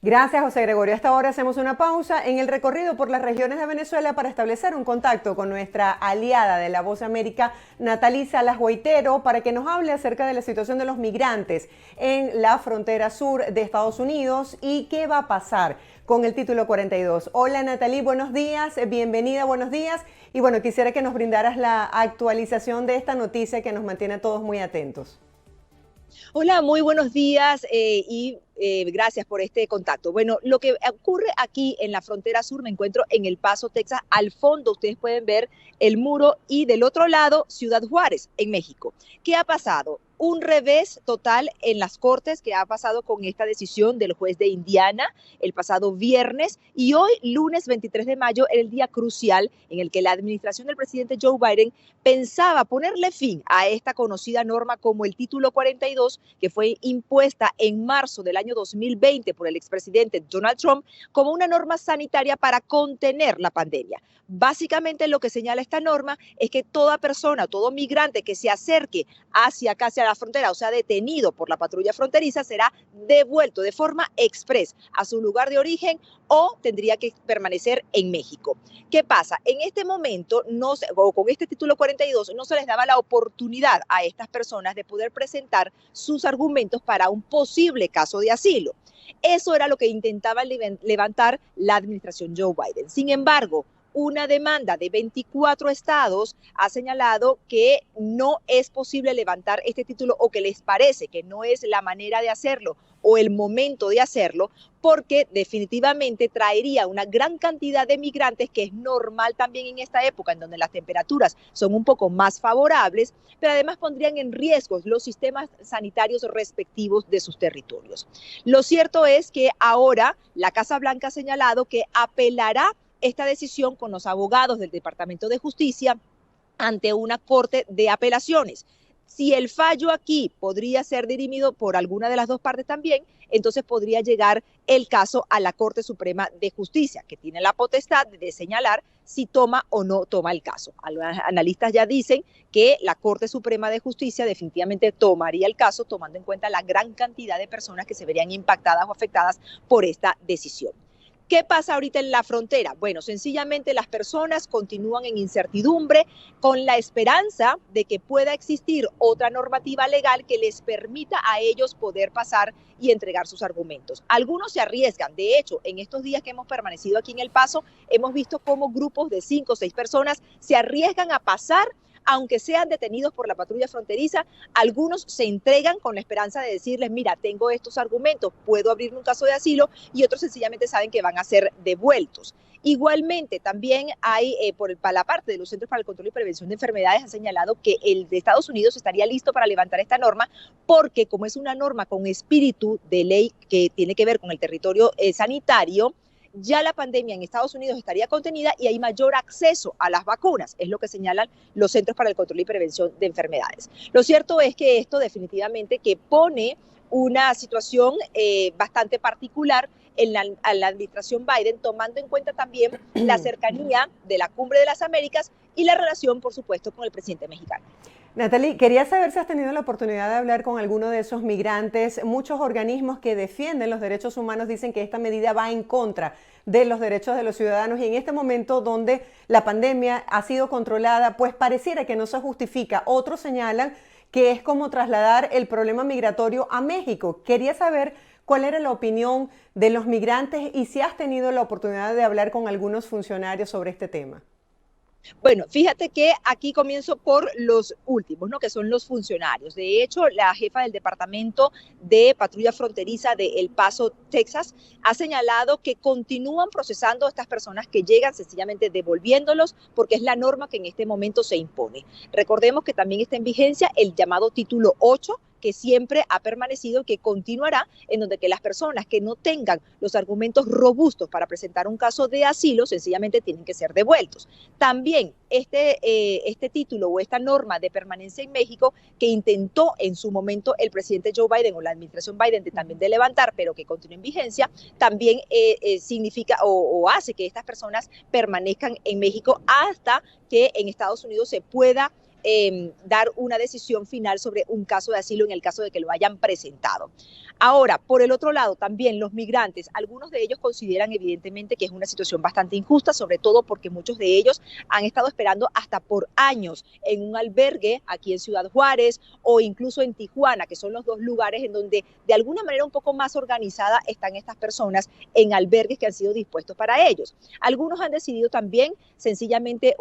Gracias, José Gregorio. A esta hora hacemos una pausa en el recorrido por las regiones de Venezuela para establecer un contacto con nuestra aliada de La Voz de América, Nathalie Salas Guaitero, para que nos hable acerca de la situación de los migrantes en la frontera sur de Estados Unidos y qué va a pasar con el título 42. Hola Nathalie, buenos días, bienvenida, buenos días. Y bueno, quisiera que nos brindaras la actualización de esta noticia que nos mantiene a todos muy atentos. Hola, muy buenos días gracias por este contacto. Bueno, lo que ocurre aquí en la frontera sur, me encuentro en El Paso, Texas. Al fondo ustedes pueden ver el muro y del otro lado Ciudad Juárez, en México. ¿Qué ha pasado? Un revés total en las cortes que ha pasado con esta decisión del juez de Indiana el pasado viernes, y hoy, lunes 23 de mayo, era el día crucial en el que la administración del presidente Joe Biden pensaba ponerle fin a esta conocida norma como el título 42, que fue impuesta en marzo del año 2020 por el expresidente Donald Trump como una norma sanitaria para contener la pandemia. Básicamente lo que señala esta norma es que toda persona, todo migrante que se acerque hacia la frontera o sea detenido por la patrulla fronteriza será devuelto de forma express a su lugar de origen o tendría que permanecer en México. ¿Qué pasa? En este momento, con este título 42, no se les daba la oportunidad a estas personas de poder presentar sus argumentos para un posible caso de asilo. Eso era lo que intentaba levantar la administración Joe Biden. Sin embargo, una demanda de 24 estados ha señalado que no es posible levantar este título o que les parece que no es la manera de hacerlo o el momento de hacerlo, porque definitivamente traería una gran cantidad de migrantes, que es normal también en esta época en donde las temperaturas son un poco más favorables, pero además pondrían en riesgo los sistemas sanitarios respectivos de sus territorios. Lo cierto es que ahora la Casa Blanca ha señalado que apelará esta decisión con los abogados del Departamento de Justicia ante una corte de apelaciones. Si el fallo aquí podría ser dirimido por alguna de las dos partes también, entonces podría llegar el caso a la Corte Suprema de Justicia, que tiene la potestad de señalar si toma o no toma el caso. Algunos analistas ya dicen que la Corte Suprema de Justicia definitivamente tomaría el caso, tomando en cuenta la gran cantidad de personas que se verían impactadas o afectadas por esta decisión. ¿Qué pasa ahorita en la frontera? Bueno, sencillamente las personas continúan en incertidumbre con la esperanza de que pueda existir otra normativa legal que les permita a ellos poder pasar y entregar sus argumentos. Algunos se arriesgan. De hecho, en estos días que hemos permanecido aquí en El Paso, hemos visto cómo grupos de 5 o 6 personas se arriesgan a pasar, aunque sean detenidos por la patrulla fronteriza. Algunos se entregan con la esperanza de decirles, mira, tengo estos argumentos, puedo abrirme un caso de asilo, y otros sencillamente saben que van a ser devueltos. Igualmente, también hay, para la parte de los Centros para el Control y Prevención de Enfermedades, han señalado que el de Estados Unidos estaría listo para levantar esta norma, porque como es una norma con espíritu de ley que tiene que ver con el territorio sanitario, ya la pandemia en Estados Unidos estaría contenida y hay mayor acceso a las vacunas, es lo que señalan los Centros para el Control y Prevención de Enfermedades. Lo cierto es que esto definitivamente que pone una situación bastante particular en la administración Biden, tomando en cuenta también la cercanía de la Cumbre de las Américas y la relación, por supuesto, con el presidente mexicano. Nathalie, quería saber si has tenido la oportunidad de hablar con alguno de esos migrantes. Muchos organismos que defienden los derechos humanos dicen que esta medida va en contra de los derechos de los ciudadanos, y en este momento donde la pandemia ha sido controlada, pues pareciera que no se justifica. Otros señalan que es como trasladar el problema migratorio a México. Quería saber cuál era la opinión de los migrantes y si has tenido la oportunidad de hablar con algunos funcionarios sobre este tema. Bueno, fíjate que aquí comienzo por los últimos, ¿no? Que son los funcionarios. De hecho, la jefa del Departamento de Patrulla Fronteriza de El Paso, Texas, ha señalado que continúan procesando a estas personas que llegan, sencillamente devolviéndolos, porque es la norma que en este momento se impone. Recordemos que también está en vigencia el llamado Título 8, que siempre ha permanecido y que continuará, en donde que las personas que no tengan los argumentos robustos para presentar un caso de asilo sencillamente tienen que ser devueltos. También este título o esta norma de permanencia en México, que intentó en su momento el presidente Joe Biden o la administración Biden también de levantar, pero que continúa en vigencia, también significa o hace que estas personas permanezcan en México hasta que en Estados Unidos se pueda dar una decisión final sobre un caso de asilo en el caso de que lo hayan presentado. Ahora, por el otro lado, también los migrantes, algunos de ellos consideran evidentemente que es una situación bastante injusta, sobre todo porque muchos de ellos han estado esperando hasta por años en un albergue aquí en Ciudad Juárez o incluso en Tijuana, que son los dos lugares en donde de alguna manera un poco más organizada están estas personas en albergues que han sido dispuestos para ellos. Algunos han decidido también sencillamente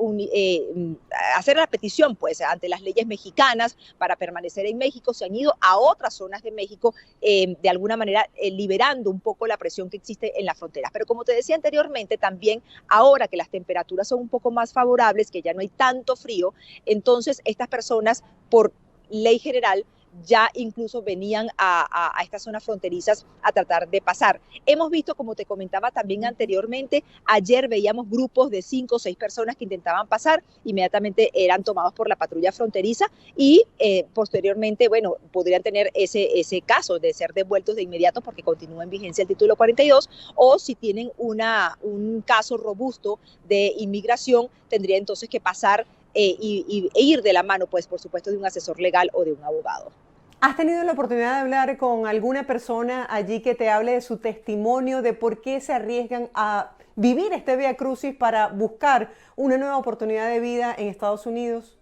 hacer la petición pues ante las leyes mexicanas para permanecer en México, se han ido a otras zonas de México de alguna manera liberando un poco la presión que existe en las fronteras. Pero como te decía anteriormente, también ahora que las temperaturas son un poco más favorables, que ya no hay tanto frío, entonces estas personas por ley general ya incluso venían a estas zonas fronterizas a tratar de pasar. Hemos visto, como te comentaba también anteriormente, ayer veíamos grupos de 5 o 6 personas que intentaban pasar, inmediatamente eran tomados por la patrulla fronteriza y posteriormente, bueno, podrían tener ese caso de ser devueltos de inmediato porque continúa en vigencia el título 42, o si tienen un caso robusto de inmigración, tendría entonces que pasar e ir de la mano, pues, por supuesto, de un asesor legal o de un abogado. ¿Has tenido la oportunidad de hablar con alguna persona allí que te hable de su testimonio, de por qué se arriesgan a vivir este Vía Crucis para buscar una nueva oportunidad de vida en Estados Unidos?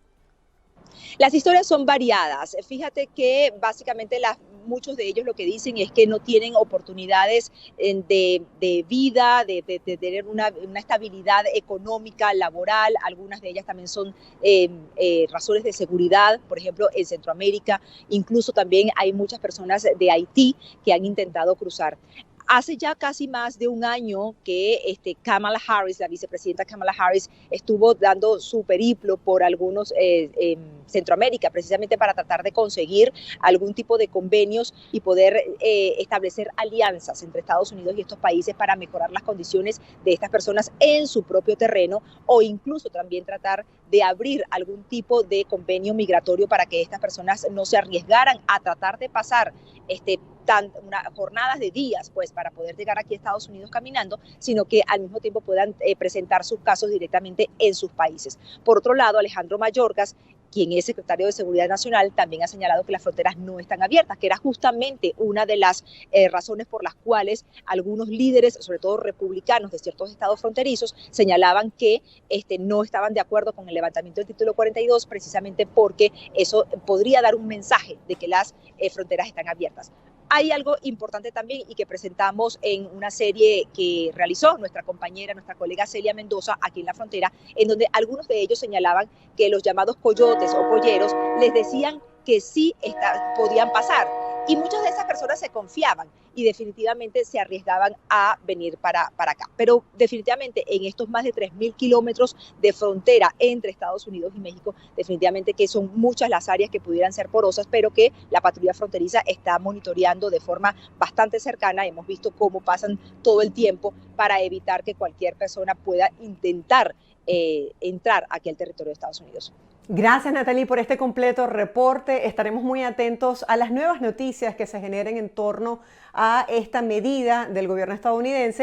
Las historias son variadas. Fíjate que básicamente muchos de ellos lo que dicen es que no tienen oportunidades de vida, de tener una estabilidad económica, laboral. Algunas de ellas también son razones de seguridad, por ejemplo, en Centroamérica. Incluso también hay muchas personas de Haití que han intentado cruzar. Hace ya casi más de un año que Kamala Harris, la vicepresidenta Kamala Harris, estuvo dando su periplo por algunos Centroamérica, precisamente para tratar de conseguir algún tipo de convenios y poder establecer alianzas entre Estados Unidos y estos países para mejorar las condiciones de estas personas en su propio terreno, o incluso también tratar de abrir algún tipo de convenio migratorio para que estas personas no se arriesgaran a tratar de pasar jornadas de días pues para poder llegar aquí a Estados Unidos caminando, sino que al mismo tiempo puedan presentar sus casos directamente en sus países. Por otro lado, Alejandro Mayorkas, quien es secretario de Seguridad Nacional, también ha señalado que las fronteras no están abiertas, que era justamente una de las razones por las cuales algunos líderes, sobre todo republicanos de ciertos estados fronterizos, señalaban que no estaban de acuerdo con el levantamiento del título 42, precisamente porque eso podría dar un mensaje de que las fronteras están abiertas. Hay algo importante también y que presentamos en una serie que realizó nuestra compañera, nuestra colega Celia Mendoza aquí en la frontera, en donde algunos de ellos señalaban que los llamados coyotes o polleros les decían que sí podían pasar. Y muchas de esas personas se confiaban y definitivamente se arriesgaban a venir para acá. Pero definitivamente en estos más de 3.000 kilómetros de frontera entre Estados Unidos y México, definitivamente que son muchas las áreas que pudieran ser porosas, pero que la patrulla fronteriza está monitoreando de forma bastante cercana. Hemos visto cómo pasan todo el tiempo para evitar que cualquier persona pueda intentar entrar aquí al territorio de Estados Unidos. Gracias, Natalie, por este completo reporte. Estaremos muy atentos a las nuevas noticias que se generen en torno a esta medida del gobierno estadounidense